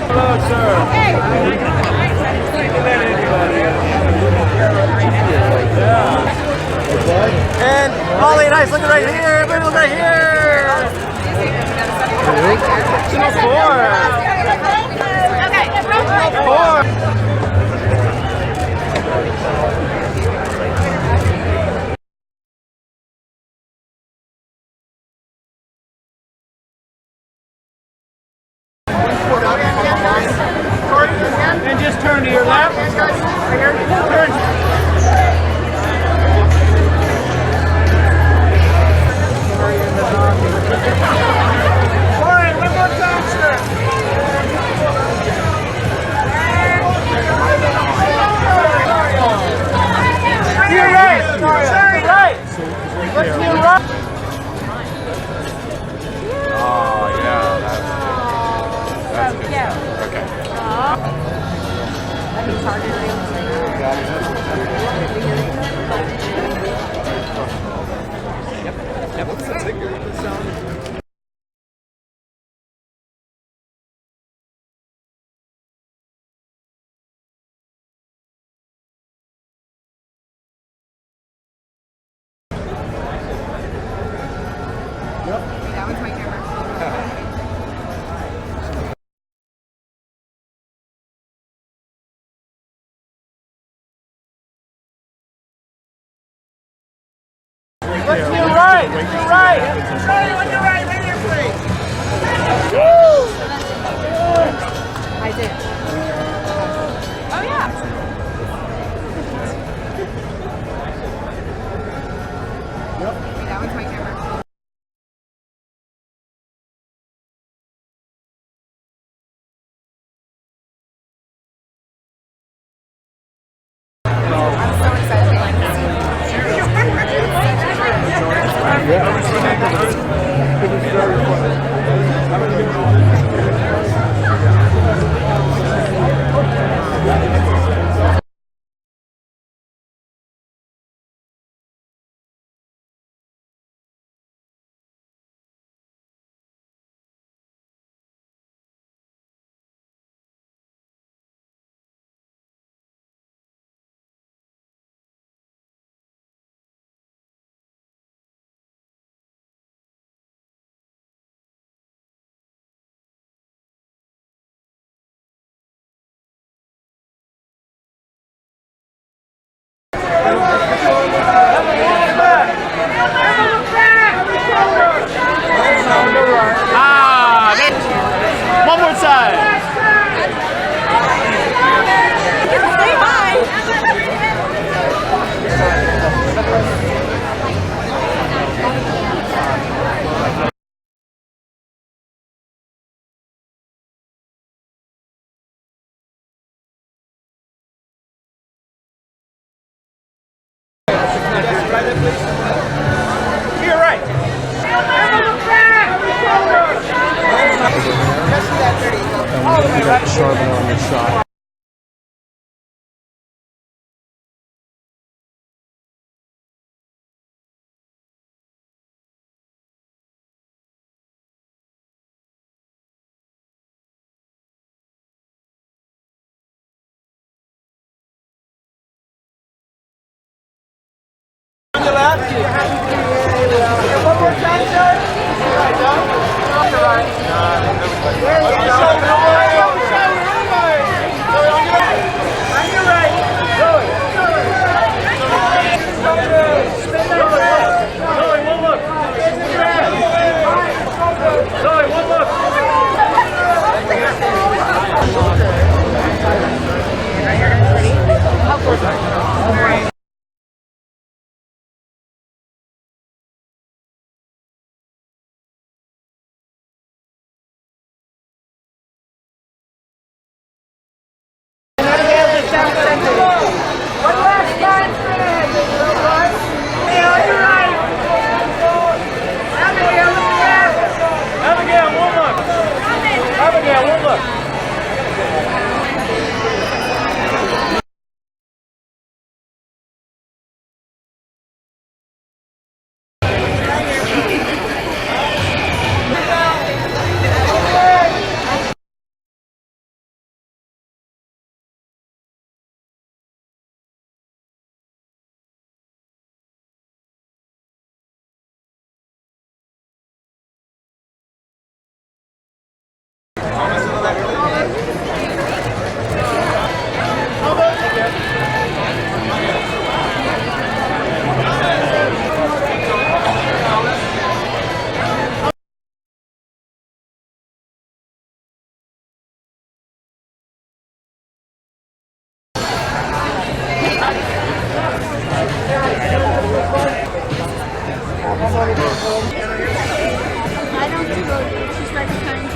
Hello, sir. And Molly and I looking right here. Everybody look right here. Four. And just turn to your left. Turn. That one's my camera. Look to your right. To your right. On your right. Right here, please. I did. Oh yeah. That one's my camera. I'm so excited to like this. One more time. Say hi. To your right. And we got Charbonnet on the shot. On your left. One more time, sir. Right, Doug. On the right. There you go. I don't do road. She's right behind you.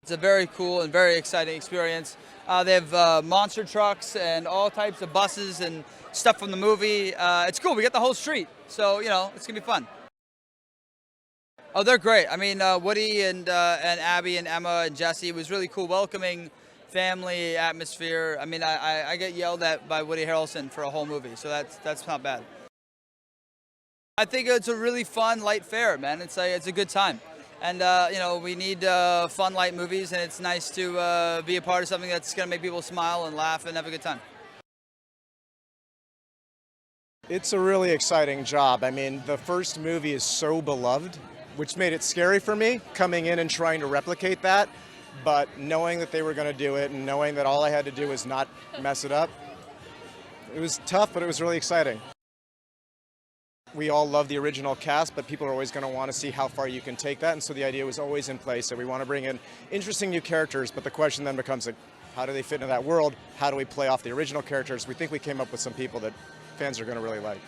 It's a very cool and very exciting experience. They have monster trucks and all types of buses and stuff from the movie. It's cool. We get the whole street, so you know it's gonna be fun. Oh, they're great. I mean, Woody and Abby and Emma and Jesse, it was really cool, welcoming family atmosphere. I mean, I get yelled at by Woody Harrelson for a whole movie, so that's not bad. I think it's a really fun, light fare, man. It's a good time. And, you know, we need fun, light movies, and it's nice to be a part of something that's going to make people smile and laugh and have a good time. It's a really exciting job. I mean, the first movie is so beloved, which made it scary for me, coming in and trying to replicate that. But knowing that they were going to do it and knowing that all I had to do was not mess it up, it was tough, but it was really exciting. We all love the original cast, but people are always going to want to see how far you can take that, and so the idea was always in place that we want to bring in interesting new characters, but the question then becomes, like, how do they fit into that world? How do we play off the original characters? We think we came up with some people that fans are going to really like.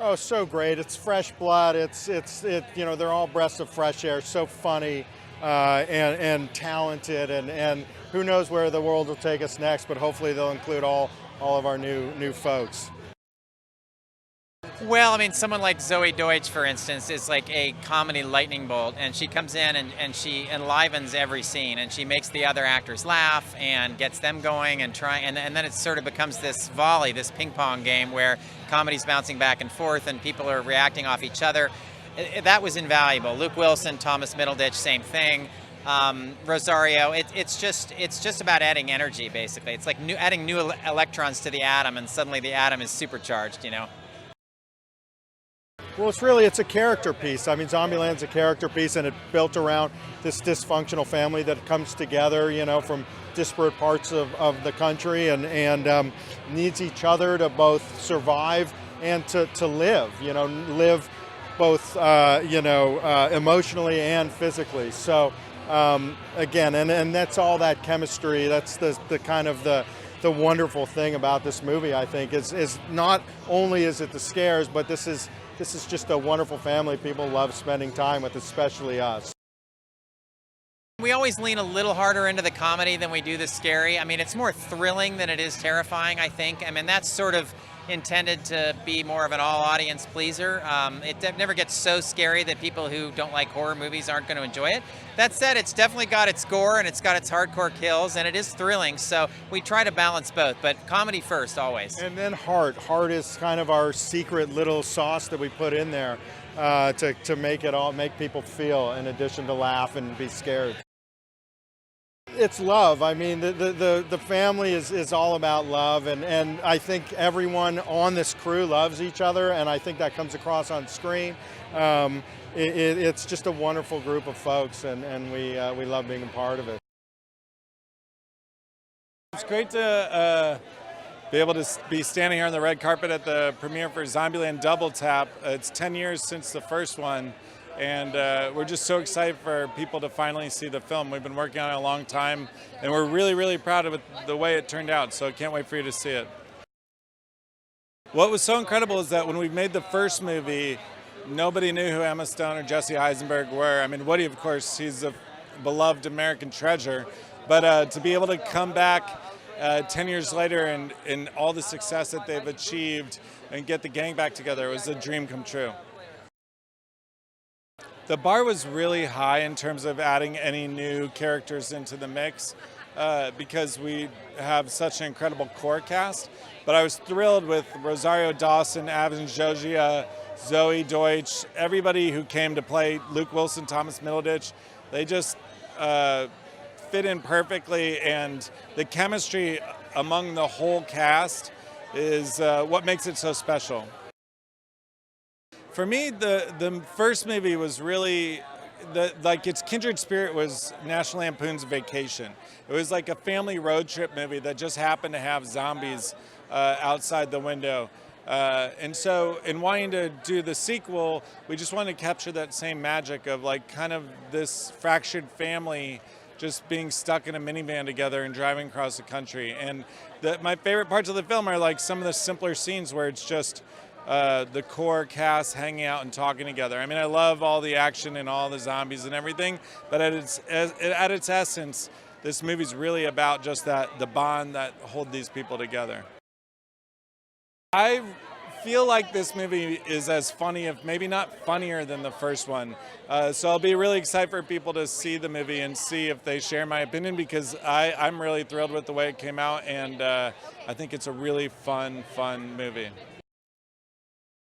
Oh, so great. It's fresh blood. You know, they're all breaths of fresh air, so funny and talented, and who knows where the world will take us next, but hopefully they'll include all of our new folks. Well, I mean, someone like Zoe Deutsch, for instance, is like a comedy lightning bolt, and she comes in and she enlivens every scene, and she makes the other actors laugh and gets them going and then it sort of becomes this volley, this ping pong game where comedy's bouncing back and forth and people are reacting off each other. That was invaluable. Luke Wilson, Thomas Middleditch, same thing. Rosario, it's just about adding energy, basically. It's like adding new electrons to the atom, and suddenly the atom is supercharged, you know. Well, it's a character piece. I mean, Zombieland's a character piece, and it built around this dysfunctional family that comes together, you know, from disparate parts of the country and needs each other to both survive and to live, you know, live both, emotionally and physically. So, again, and that's all that chemistry. That's the kind of the wonderful thing about this movie, I think, is not only is it the scares, but this is just a wonderful family people love spending time with, especially us. We always lean a little harder into the comedy than we do the scary. I mean, it's more thrilling than it is terrifying, I think. I mean, that's sort of intended to be more of an all-audience pleaser. It never gets so scary that people who don't like horror movies aren't going to enjoy it. That said, it's definitely got its gore and it's got its hardcore kills, and it is thrilling, so we try to balance both, but comedy first, always. And then heart. Heart is kind of our secret little sauce that we put in there to make people feel, in addition to laugh and be scared. it's love. I mean, the family is all about love, and I think everyone on this crew loves each other, and I think that comes across on screen. It's just a wonderful group of folks, and we love being a part of it. It's great to be able to be standing here on the red carpet at the premiere for Zombieland Double Tap. It's 10 years since the first one, and we're just so excited for people to finally see the film. We've been working on it a long time, and we're really, really proud of it, the way it turned out, so I can't wait for you to see it. What was so incredible is that when we made the first movie, nobody knew who Emma Stone or Jesse Eisenberg were. I mean, Woody, of course, he's a beloved American treasure, but to be able to come back 10 years later and all the success that they've achieved and get the gang back together, it was a dream come true. The bar was really high in terms of adding any new characters into the mix because we have such an incredible core cast. But I was thrilled with Rosario Dawson, Avin Jogia, Zoe Deutsch, everybody who came to play Luke Wilson, Thomas Middleditch. They just fit in perfectly, and the chemistry among the whole cast is what makes it so special. For me, the first movie was really, its kindred spirit was National Lampoon's Vacation. It was like a family road trip movie that just happened to have zombies outside the window. And so in wanting to do the sequel, we just wanted to capture that same magic of like kind of this fractured family just being stuck in a minivan together and driving across the country. And my favorite parts of the film are like some of the simpler scenes where it's just the core cast hanging out and talking together. I mean, I love all the action and all the zombies and everything, but at its essence, this movie's really about just the bond that hold these people together. I feel like this movie is as funny, if maybe not funnier than the first one. So I'll be really excited for people to see the movie and see if they share my opinion, because I'm really thrilled with the way it came out, and I think it's a really fun movie.